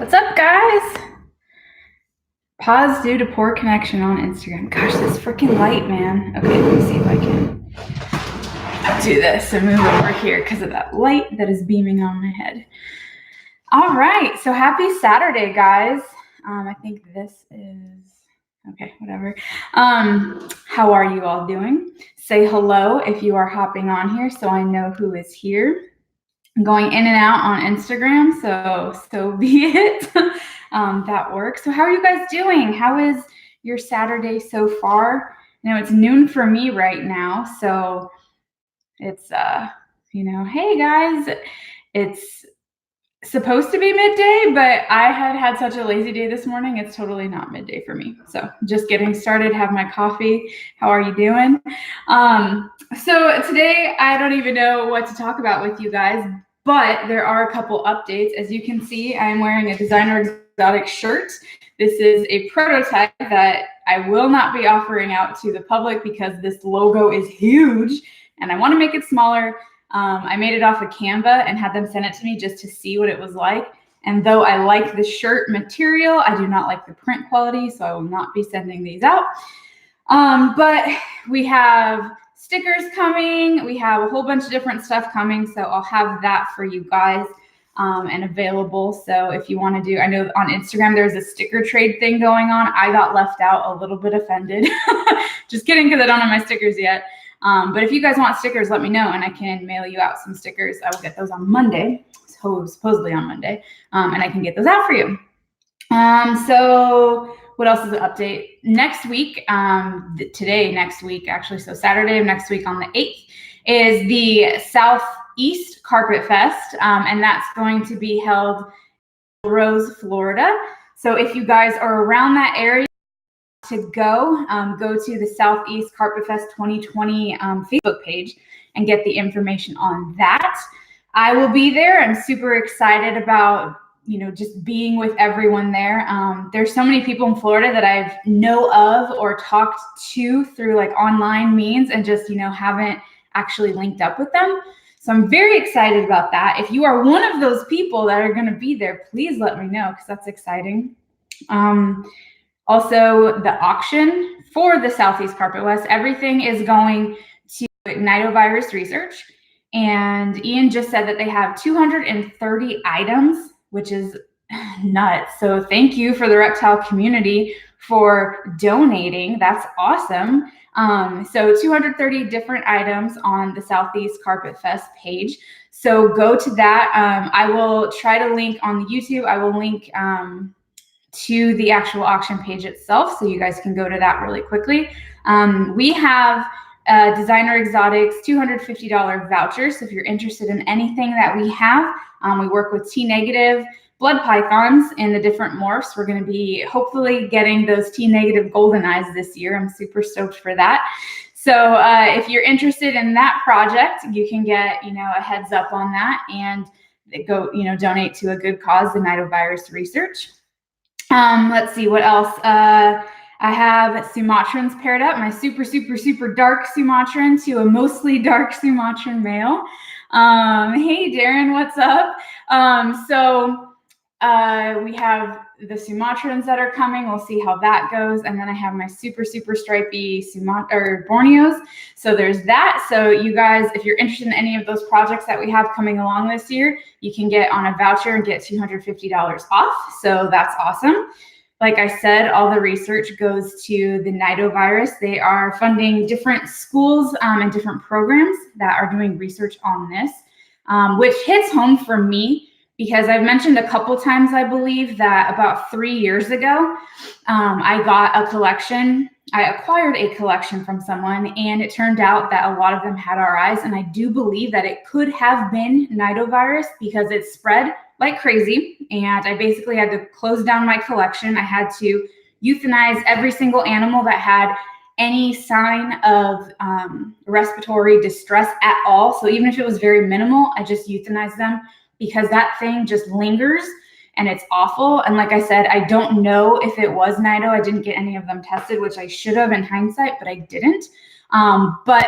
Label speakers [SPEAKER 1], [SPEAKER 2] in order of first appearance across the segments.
[SPEAKER 1] What's up, guys? Pause due to poor connection on Instagram. Gosh, this freaking light, man. Okay, let me see if I can do this and move over here because of that light that is beaming on my head. All right, so happy Saturday, guys. I think this is, okay, whatever. How are you all doing? Say hello if you are hopping on here so I know who is here. I'm going in and out on Instagram, so be it. That works. So how are you guys doing? How is your Saturday so far? You know, it's noon for me right now, so it's hey guys, it's supposed to be midday, but I had such a lazy day this morning. It's totally not midday for me. So just getting started, have my coffee. How are you doing? So today I don't even know what to talk about with you guys, but there are a couple updates. As you can see, I'm wearing a Designer Exotic shirt. This is a prototype that I will not be offering out to the public because this logo is huge and I want to make it smaller. I made it off of Canva and had them send it to me just to see what it was like. And though I like the shirt material, I do not like the print quality, so I will not be sending these out. But we have stickers coming. We have a whole bunch of different stuff coming, so I'll have that for you guys and available. So if you want to do, I know on Instagram there's a sticker trade thing going on. I got left out, a little bit offended. Just kidding, because I don't have my stickers yet. But if you guys want stickers, let me know and I can mail you out some stickers. I will get those on Monday, supposedly on Monday, and I can get those out for you. So what else is an update? Next week, next week, actually, so Saturday of next week on the 8th is the Southeast CarpetFest, and that's going to be held in Rose, Florida. So if you guys are around that area, to go to the Southeast CarpetFest 2020 Facebook page and get the information on that. I will be there. I'm super excited about, just being with everyone there. There's so many people in Florida that I know of or talked to through like online means and just, haven't actually linked up with them. So I'm very excited about that. If you are one of those people that are going to be there, please let me know because that's exciting. Also, the auction for the Southeast CarpetFest, everything is going to Nidovirus research. And Ian just said that they have 230 items, which is nuts. So thank you for the reptile community for donating. That's awesome. So 230 different items on the Southeast CarpetFest page. So go to that. I will try to link on the YouTube. I will link to the actual auction page itself, so you guys can go to that really quickly. We have Designer Exotics $250 voucher, so if you're interested in anything that we have, we work with T-negative blood pythons in the different morphs. We're going to be hopefully getting those T-negative golden eyes this year. I'm super stoked for that. So if you're interested in that project, you can get a heads up on that and go donate to a good cause, the Nidovirus research. Let's see what else. I have Sumatrans paired up, my super, super, super dark Sumatran to a mostly dark Sumatran male. Hey, Darren, what's up? We have the Sumatrans that are coming. We'll see how that goes. And then I have my super, super stripy Borneos. So there's that. So you guys, if you're interested in any of those projects that we have coming along this year, you can get on a voucher and get $250 off. So that's awesome. Like I said, all the research goes to the Nidovirus. They are funding different schools and different programs that are doing research on this, which hits home for me because I've mentioned a couple times, I believe, that about 3 years ago, I got a collection. I acquired a collection from someone, and it turned out that a lot of them had RIs, and I do believe that it could have been Nidovirus because it spread like crazy, and I basically had to close down my collection. I had to euthanize every single animal that had any sign of respiratory distress at all. So even if it was very minimal, I just euthanized them because that thing just lingers and it's awful. And like I said, I don't know if it was Nido. I didn't get any of them tested, which I should have in hindsight, but I didn't. But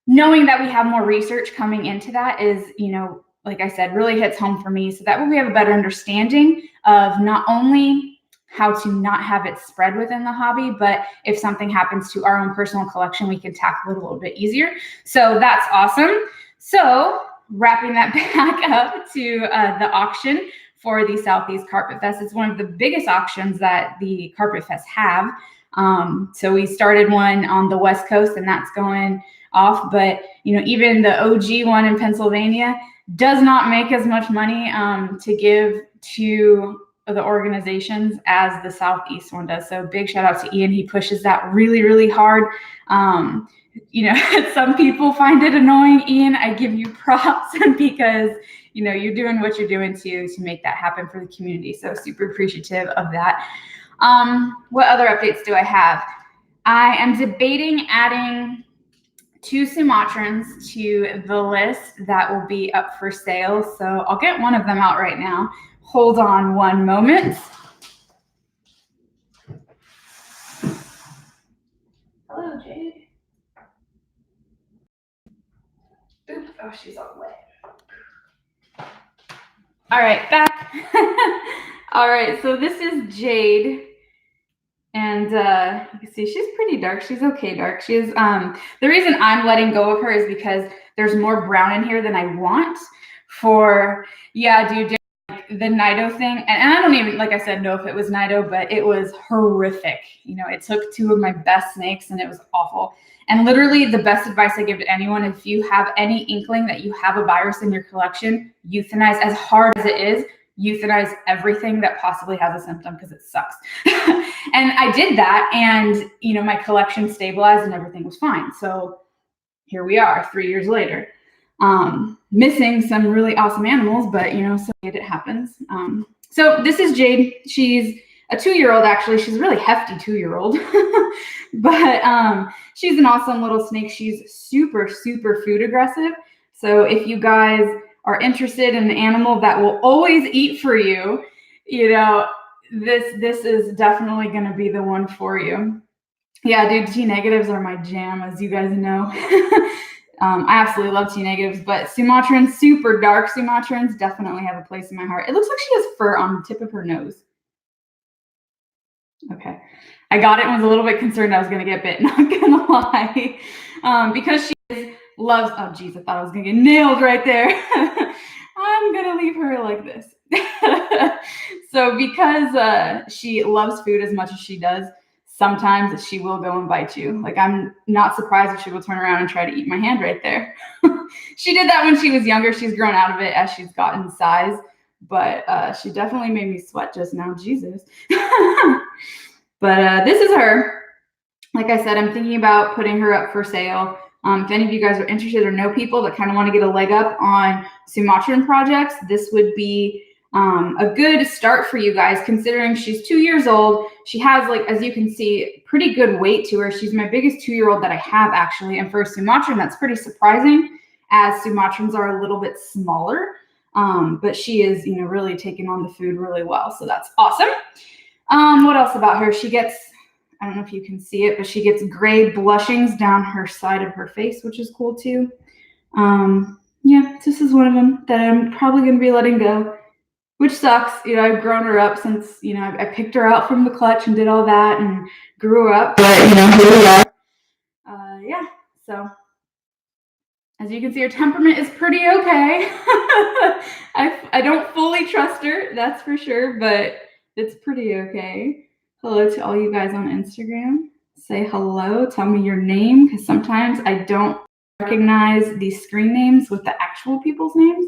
[SPEAKER 1] knowing that we have more research coming into that is, like I said, really hits home for me. So that way we have a better understanding of not only how to not have it spread within the hobby, but if something happens to our own personal collection, we can tackle it a little bit easier. So that's awesome. So wrapping that back up to the auction for the Southeast CarpetFest. It's one of the biggest auctions that the CarpetFest have. So we started one on the West Coast, and that's going off. But even the OG one in Pennsylvania does not make as much money to give to the organizations as the Southeast one does. So big shout out to Ian. He pushes that really, really hard. Some people find it annoying. Ian, I give you props because you're doing what you're doing to make that happen for the community. So super appreciative of that. What other updates do I have? I am debating adding 2 Sumatrans to the list that will be up for sale. So I'll get one of them out right now. Hold on one moment. Hello, Jade. Oops, oh, she's all wet. All right, back. All right, so this is Jade. And you can see she's pretty dark. She's okay dark. She is, the reason I'm letting go of her is because there's more brown in here than I want for, dude, the Nido thing. And I don't even, like I said, know if it was Nido, but it was horrific. It took 2 of my best snakes and it was awful. And literally the best advice I give to anyone, if you have any inkling that you have a virus in your collection, euthanize. As hard as it is, euthanize everything that possibly has a symptom because it sucks. And I did that, and my collection stabilized and everything was fine. So here we are 3 years later, missing some really awesome animals, but so it happens. So this is Jade. She's a 2-year-old, actually. She's a really hefty 2-year-old, but she's an awesome little snake. She's super, super food aggressive. So if you guys are interested in an animal that will always eat for you, this is definitely going to be the one for you. Yeah, dude, T negatives are my jam, as you guys know. I absolutely love T negatives, but Sumatrans, super dark Sumatrans, definitely have a place in my heart. It looks like she has fur on the tip of her nose. Okay, I got it and was a little bit concerned I was going to get bit, not going to lie. Because she loves, oh geez, I thought I was going to get nailed right there. I'm going to leave her like this. So because she loves food as much as she does, sometimes she will go and bite you. Like, I'm not surprised if she will turn around and try to eat my hand right there. She did that when she was younger. She's grown out of it as she's gotten size, but she definitely made me sweat just now. Jesus. But this is her. Like I said, I'm thinking about putting her up for sale. If any of you guys are interested or know people that kind of want to get a leg up on Sumatran projects, this would be a good start for you guys, considering she's 2 years old. She has, like, as you can see, pretty good weight to her. She's my biggest 2-year-old that I have, actually. And for a Sumatran, that's pretty surprising, as Sumatrans are a little bit smaller. But she is, really taking on the food really well. So that's awesome. What else about her? She gets, I don't know if you can see it, but she gets gray blushings down her side of her face, which is cool too. Yeah, this is one of them that I'm probably going to be letting go, which sucks. I've grown her up since, I picked her out from the clutch and did all that and grew her up. But, here we are. Yeah, so as you can see, her temperament is pretty okay. I don't fully trust her, that's for sure, but it's pretty okay. Hello to all you guys on Instagram. Say hello, tell me your name, because sometimes I don't recognize these screen names with the actual people's names.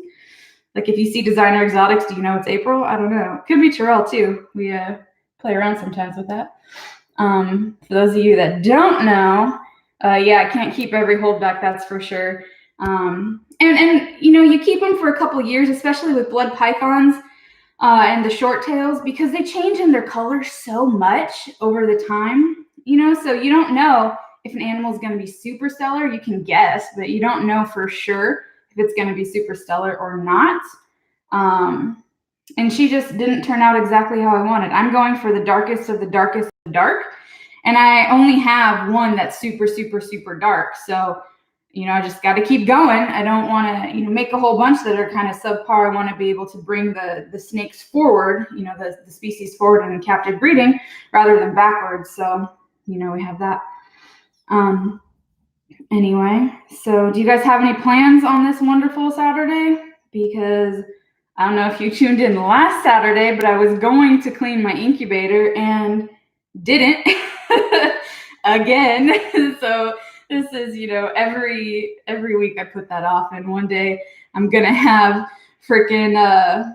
[SPEAKER 1] Like, if you see Designer Exotics, do you know it's April? I don't know. Could be Terrell too. We play around sometimes with that. For those of you that don't know, I can't keep every holdback, that's for sure. And you keep them for a couple years, especially with blood pythons and the short tails, because they change in their color so much over the time, so you don't know if an animal is going to be super stellar. You can guess, but you don't know for sure if it's going to be super stellar or not. And she just didn't turn out exactly how I wanted. I'm going for the darkest of the darkest of the dark. And I only have one that's super, super, super dark. So I just got to keep going. I don't want to, make a whole bunch that are kind of subpar. I want to be able to bring the snakes forward, the species forward in captive breeding rather than backwards. So, we have that. Anyway, so do you guys have any plans on this wonderful Saturday? Because I don't know if you tuned in last Saturday, but I was going to clean my incubator and didn't again. So this is, every week I put that off, and one day I'm gonna have freaking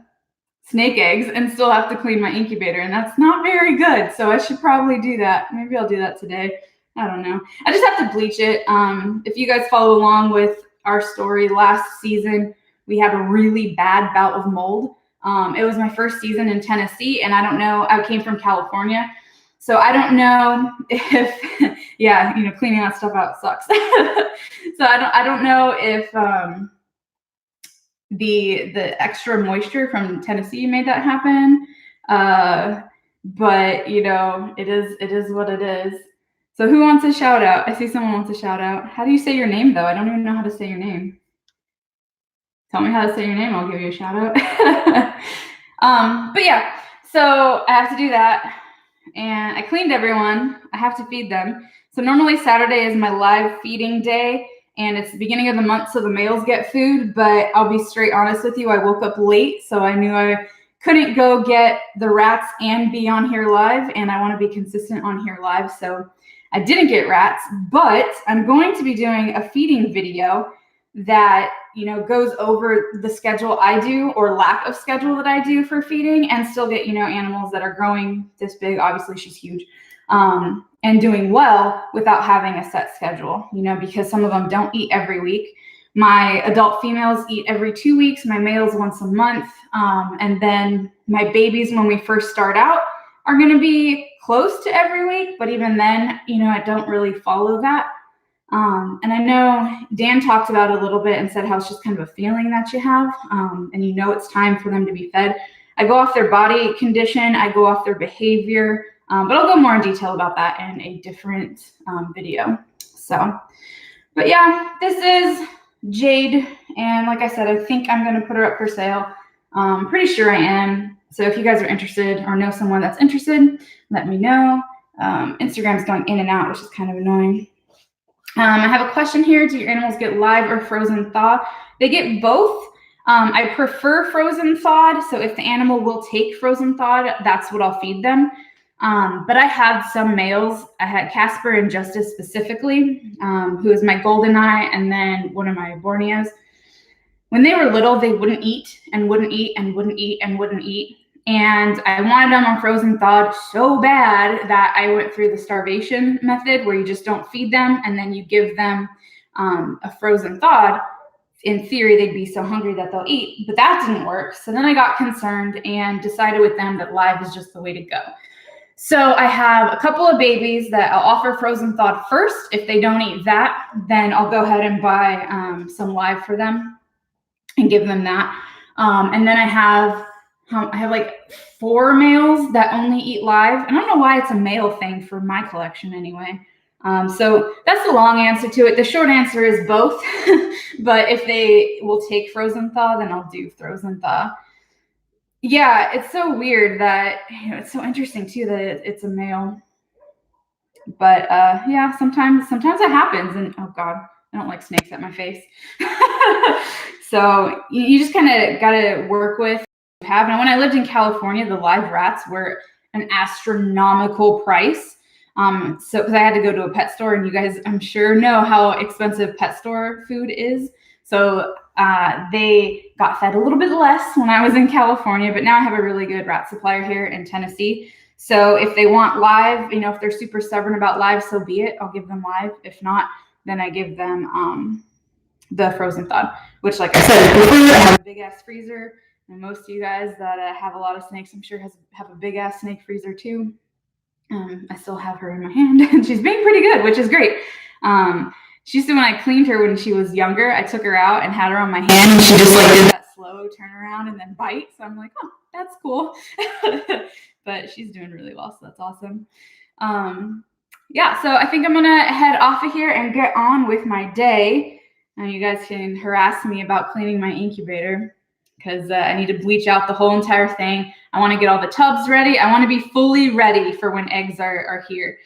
[SPEAKER 1] snake eggs and still have to clean my incubator, and that's not very good. So I should probably do that. Maybe I'll do that today. I don't know. I just have to bleach it. If you guys follow along with our story last season, we had a really bad bout of mold. It was my first season in Tennessee, and I don't know, I came from California. So I don't know if, yeah, cleaning that stuff out sucks. So I don't know if the extra moisture from Tennessee made that happen. But it is what it is. So who wants a shout out? I see someone wants a shout out. How do you say your name though? I don't even know how to say your name. Tell me how to say your name. I'll give you a shout out. But yeah, so I have to do that. And I cleaned everyone. I have to feed them. So normally Saturday is my live feeding day, and it's the beginning of the month, so the males get food. But I'll be straight honest with you, I woke up late, so I knew I couldn't go get the rats and be on here live, and I want to be consistent on here live, so I didn't get rats. But I'm going to be doing a feeding video that goes over the schedule I do, or lack of schedule that I do for feeding, and still get animals that are growing this big. Obviously she's huge, and doing well without having a set schedule, because some of them don't eat every week. My adult females eat every 2 weeks, my males once a month, and then my babies, when we first start out, are going to be close to every week, but even then, I don't really follow that. And I know Dan talked about it a little bit and said how it's just kind of a feeling that you have, and it's time for them to be fed. I go off their body condition, I go off their behavior, but I'll go more in detail about that in a different video. So, but yeah, this is Jade, and like I said, I think I'm going to put her up for sale. Pretty sure I am. So if you guys are interested or know someone that's interested, let me know. Instagram's going in and out, which is kind of annoying. I have a question here. Do your animals get live or frozen thawed? They get both. I prefer frozen thawed. So if the animal will take frozen thawed, that's what I'll feed them. But I had some males. I had Casper and Justice specifically, who is my Goldeneye, and then one of my Borneos. When they were little, they wouldn't eat and wouldn't eat and wouldn't eat and wouldn't eat. And I wanted them on frozen thawed so bad that I went through the starvation method, where you just don't feed them and then you give them a frozen thawed. In theory, they'd be so hungry that they'll eat, but that didn't work. So then I got concerned and decided with them that live is just the way to go. So I have a couple of babies that I'll offer frozen thawed first. If they don't eat that, then I'll go ahead and buy some live for them and give them that. And then I have like 4 males that only eat live. I don't know why it's a male thing for my collection anyway. So that's the long answer to it. The short answer is both. But if they will take frozen thaw, then I'll do frozen thaw. Yeah, it's so weird that, it's so interesting too that it's a male. But yeah, sometimes it happens, and oh God, I don't like snakes at my face. So you just kind of got to work with what you have. And when I lived in California, the live rats were an astronomical price. So because I had to go to a pet store, and you guys, I'm sure, know how expensive pet store food is. So they got fed a little bit less when I was in California, but now I have a really good rat supplier here in Tennessee. So if they want live, if they're super stubborn about live, so be it. I'll give them live. If not, then I give them the frozen thawed, which, like I said, I have a big ass freezer, and most of you guys that have a lot of snakes, I'm sure have a big ass snake freezer too. I still have her in my hand, and she's being pretty good, which is great. She used to, when I cleaned her when she was younger, I took her out and had her on my hand, and she just like did that slow turn around and then bite. So I'm like, oh, that's cool. But she's doing really well, so that's awesome. Yeah, so I think I'm gonna head off of here and get on with my day. Now you guys can harass me about cleaning my incubator because I need to bleach out the whole entire thing. I want to get all the tubs ready. I want to be fully ready for when eggs are here.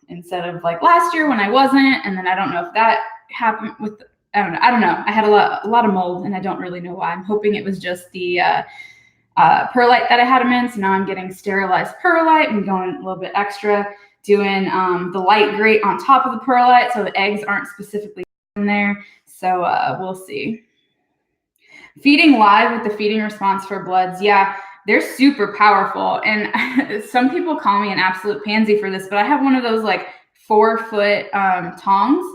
[SPEAKER 1] Instead of like last year when I wasn't, and then I don't know if that happened with, I don't know. I had a lot of mold, and I don't really know why. I'm hoping it was just the perlite that I had them in. So now I'm getting sterilized perlite and going a little bit extra, doing the light grate on top of the perlite so the eggs aren't specifically in there. So we'll see. Feeding live with the feeding response for bloods, yeah, they're super powerful. And some people call me an absolute pansy for this, but I have one of those like 4-foot tongs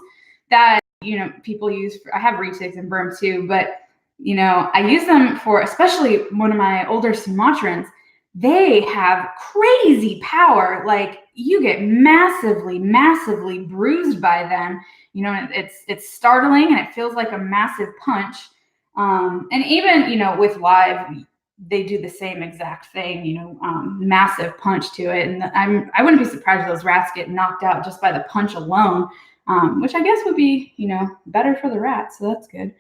[SPEAKER 1] that, you know, people use for, I have retigs and berm too, but you know, I use them for, especially one of my older Sumatrans, they have crazy power. Like you get massively, massively bruised by them. You know, it's startling and it feels like a massive punch. And even, you know, with live, they do the same exact thing, you know, massive punch to it. And I wouldn't be surprised if those rats get knocked out just by the punch alone, which I guess would be, you know, better for the rats. So that's good.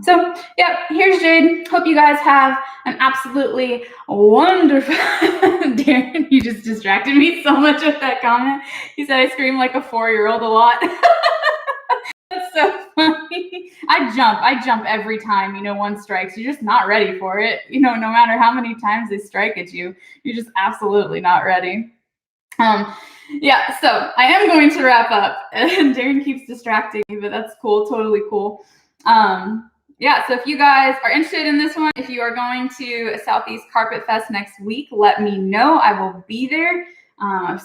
[SPEAKER 1] So yeah, here's Jade. Hope you guys have an absolutely wonderful, Darren, you just distracted me so much with that comment. He said I scream like a 4-year-old a lot. That's so funny. I jump every time, you know, one strikes. You're just not ready for it. You know, no matter how many times they strike at you, you're just absolutely not ready. Yeah, so I am going to wrap up. And Darren keeps distracting me, but that's cool, totally cool. Yeah, so if you guys are interested in this one, if you are going to Southeast CarpetFest next week, let me know. I will be there.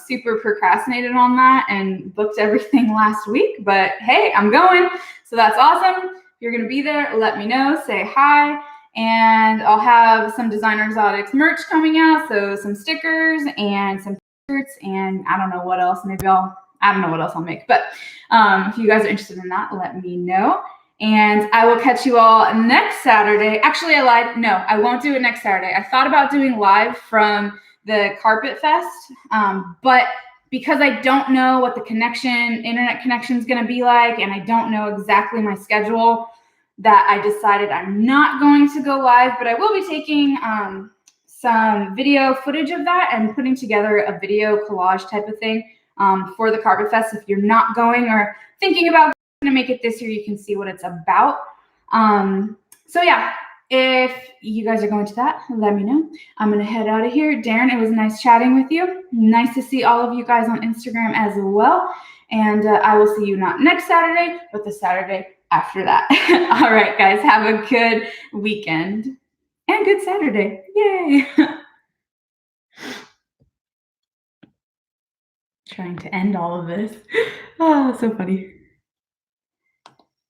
[SPEAKER 1] Super procrastinated on that and booked everything last week, but hey, I'm going. So that's awesome. If you're going to be there, let me know, say hi, and I'll have some Designer Exotics merch coming out. So some stickers and some t-shirts, and I don't know what else. Maybe I don't know what else I'll make, but if you guys are interested in that, let me know. And I will catch you all next Saturday. Actually, I lied. No, I won't do it next Saturday. I thought about doing live from the CarpetFest, but because I don't know what the internet connection is going to be like, and I don't know exactly my schedule, that I decided I'm not going to go live, but I will be taking some video footage of that and putting together a video collage type of thing for the CarpetFest. If you're not going or thinking about going to make it this year, you can see what it's about. So yeah, if you guys are going to that, let me know. I'm going to head out of here. Darren, it was nice chatting with you. Nice to see all of you guys on Instagram as well. And I will see you not next Saturday, but the Saturday after that. All right, guys, have a good weekend and good Saturday. Yay. Trying to end all of this. Oh, so funny.